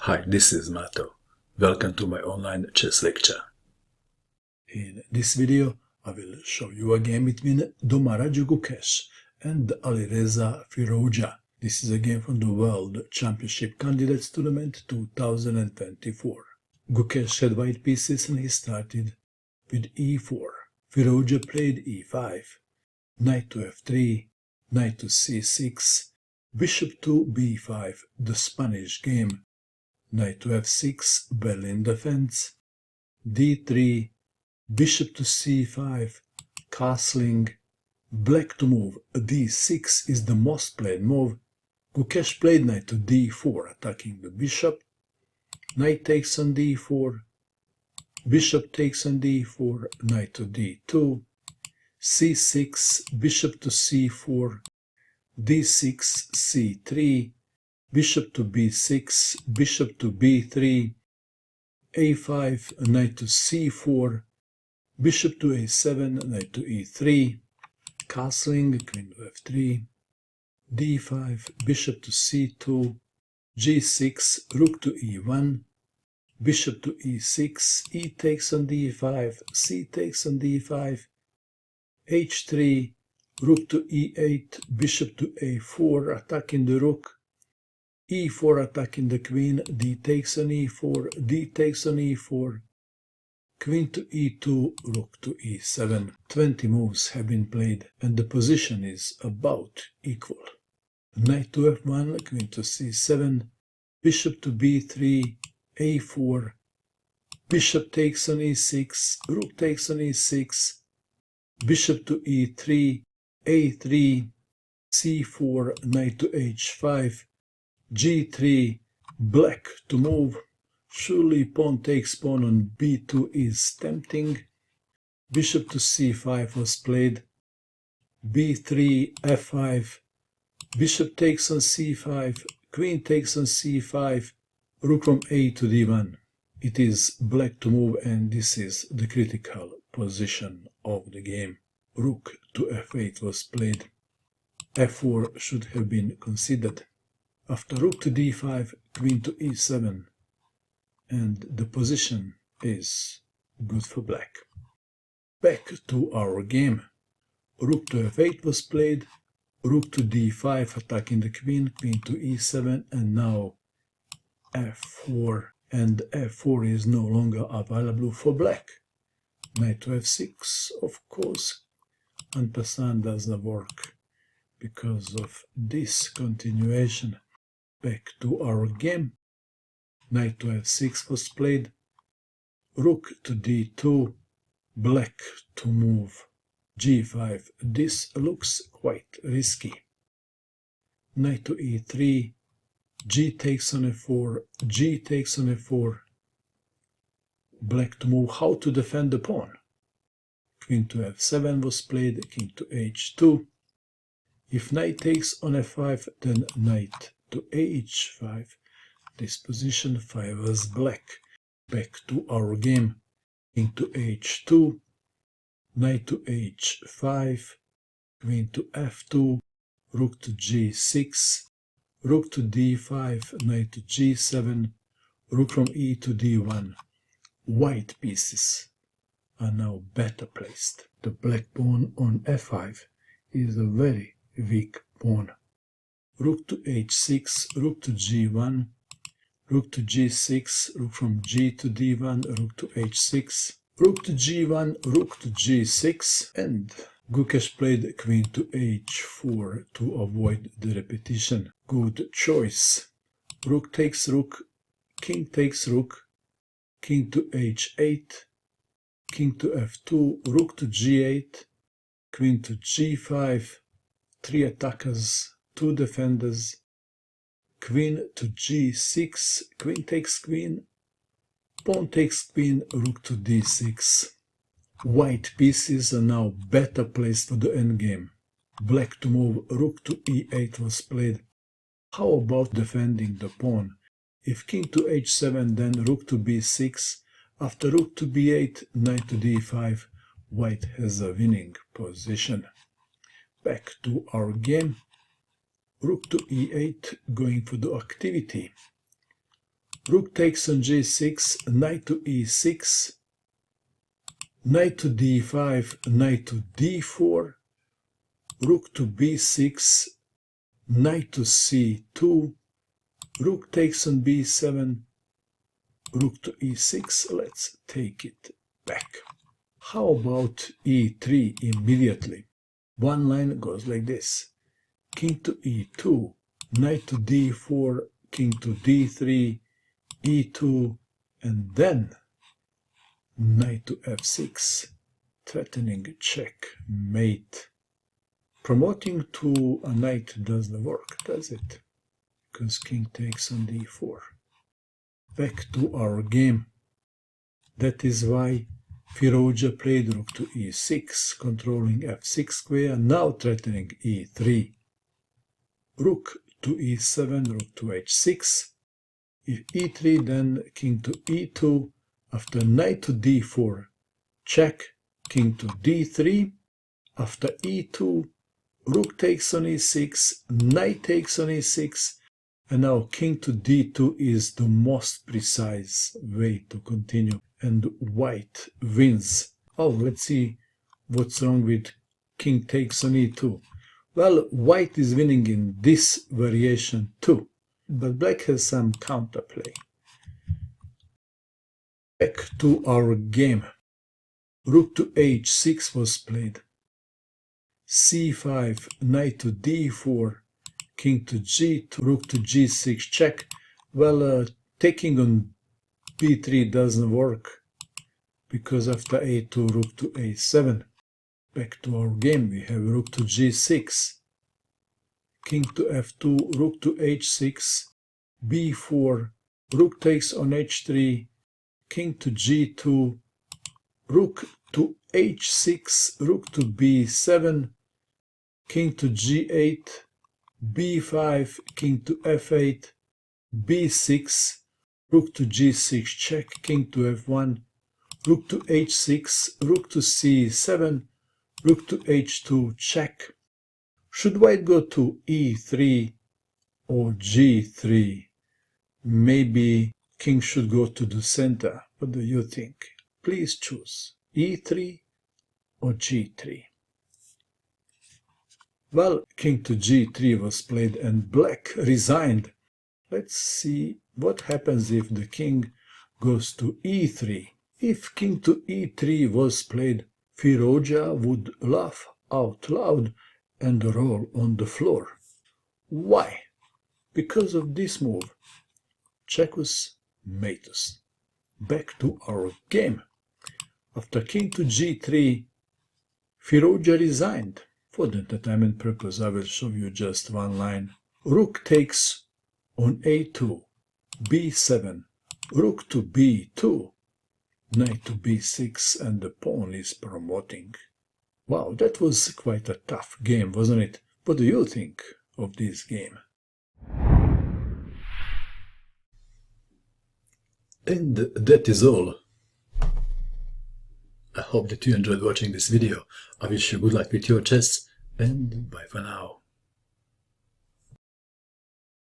Hi, this is Mato. Welcome to my online chess lecture. In this video, I will show you a game between Dommaraju Gukesh and Alireza Firouzja. This is a game from the World Championship Candidates Tournament 2024. Gukesh had white pieces and he started with e4. Firouzja played e5, knight to f3, knight to c6, bishop to b5, the Spanish game. Knight to f6, Berlin defense, d3, bishop to c5, castling, black to move, d6 is the most played move. Gukesh played knight to d4, attacking the bishop, knight takes on d4, bishop takes on d4, knight to d2, c6, bishop to c4, d6, c3, bishop to b6, bishop to b3, a5, knight to c4, bishop to a7, knight to e3, castling, queen to f3, d5, bishop to c2, g6, rook to e1, bishop to e6, e takes on d5, c takes on d5, h3, rook to e8, bishop to a4, attacking the rook, e4 attacking the queen, d takes on e4, d takes on e4, queen to e2, rook to e7. 20 moves have been played and the position is about equal. Knight to f1, queen to c7, bishop to b3, a4, bishop takes on e6, rook takes on e6, bishop to e3, a3, c4, knight to h5, g3, black to move, surely pawn takes pawn on b2 is tempting, bishop to c5 was played, b3, f5, bishop takes on c5, queen takes on c5, rook from a to d1. It is black to move and this is the critical position of the game. Rook to f8 was played, f4 should have been considered. After rook to d5, queen to e7, and the position is good for black. Back to our game. Rook to f8 was played, rook to d5 attacking the queen, queen to e7, and now f4, and f4 is no longer available for black. Knight to f6, of course, en passant doesn't work because of this continuation. Back to our game. Knight to f6 was played, rook to d2, black to move g5. This looks quite risky. Knight to e3, g takes on f4, g takes on f4, black to move. How to defend the pawn? Queen to f7 was played, king to h2. If knight takes on f5, then knight to h5. This position favors black. Back to our game. King to h2, knight to h5, queen to f2, rook to g6, rook to d5, knight to g7, rook from e to d1. White pieces are now better placed. The black pawn on f5 is a very weak pawn. Rook to h6, rook to g1, rook to g6, rook from g to d1, rook to h6, rook to g1, rook to g6, and Gukesh played queen to h4 to avoid the repetition. Good choice. Rook takes rook, king takes rook, king to h8, king to f2, rook to g8, queen to g5, 3 attackers, 2 defenders, queen to g6, queen takes queen, pawn takes queen, rook to d6. White pieces are now better placed for the endgame. Black to move, rook to e8 was played. How about defending the pawn? If king to h7, then rook to b6. After rook to b8, knight to d5, white has a winning position. Back to our game. Rook to e8, going for the activity. Rook takes on g6, knight to e6, knight to d5, knight to d4, rook to b6, knight to c2, rook takes on b7, rook to e6. Let's take it back. How about e3 immediately? One line goes like this. King to e2, knight to d4, king to d3, e2, and then knight to f6, threatening checkmate. Promoting to a knight doesn't work, does it? Because king takes on d4. Back to our game. That is why Firouzja played rook to e6, controlling f6 square, now threatening e3. Rook to e7, rook to h6. If e3, then king to e2. After knight to d4, check, king to d3. After e2, rook takes on e6, knight takes on e6, and now king to d2 is the most precise way to continue, and white wins. Oh, let's see what's wrong with king takes on e2. Well, white is winning in this variation too, but black has some counterplay. Back to our game. Rook to h6 was played. c5, knight to d4, king to g2, rook to g6 check. Well, taking on b3 doesn't work, because after a2, rook to a7. Back to our game, we have rook to g6, king to f2, rook to h6, b4, rook takes on h3, king to g2, rook to h6, rook to b7, king to g8, b5, king to f8, b6, rook to g6 check, king to f1, rook to h6, rook to c7, rook to h2 check. Should white go to e3 or g3? Maybe king should go to the center. What do you think? Please choose e3 or g3. Well, king to g3 was played and black resigned. Let's see what happens if the king goes to e3. If king to e3 was played, Firouzja would laugh out loud and roll on the floor. Why? Because of this move. Checkers matus. Back to our game. After king to g3, Firouzja resigned. For the entertainment purpose, I will show you just one line. Rook takes on a2, b7, rook to b2, knight to b6, and the pawn is promoting. Wow, that was quite a tough game, wasn't it? What do you think of this game? And that is all. I hope that you enjoyed watching this video. I wish you good luck with your chess, and bye for now.